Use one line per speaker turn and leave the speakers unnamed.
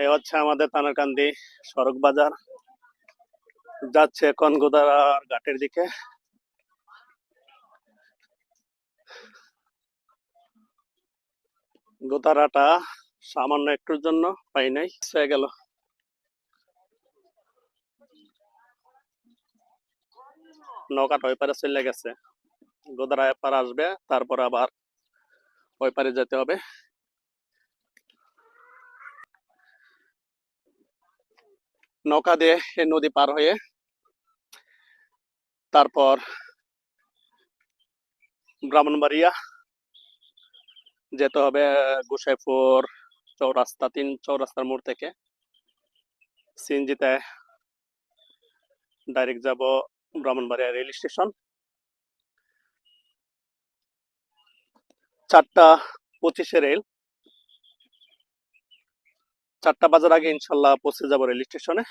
এই হচ্ছে আমাদের তানারকান্দি সড়ক বাজার, যাচ্ছে এখন গোদারার ঘাটের দিকে। গোদারাটা সামান্য একটুর জন্য পাই নাই, হয়ে গেল। নৌকাটা ওই পারে চলে গেছে, গোদারা এপার আসবে, তারপর আবার ওই পারে যেতে হবে। নৌকা দিয়ে এই নদী পার হয়ে তারপর ব্রাহ্মণবাড়িয়া যেতে হবে। গোসাইপুর চৌরাস্তা, 3 চৌরাস্তার মোড় থেকে সিএনজিতে ডাইরেক্ট যাব ব্রাহ্মণবাড়িয়া রেল স্টেশন। 4টা 25-এ রেল, 4টা বাজার আগে ইনশাল্লাহ পৌঁছে যাব রেল স্টেশনে।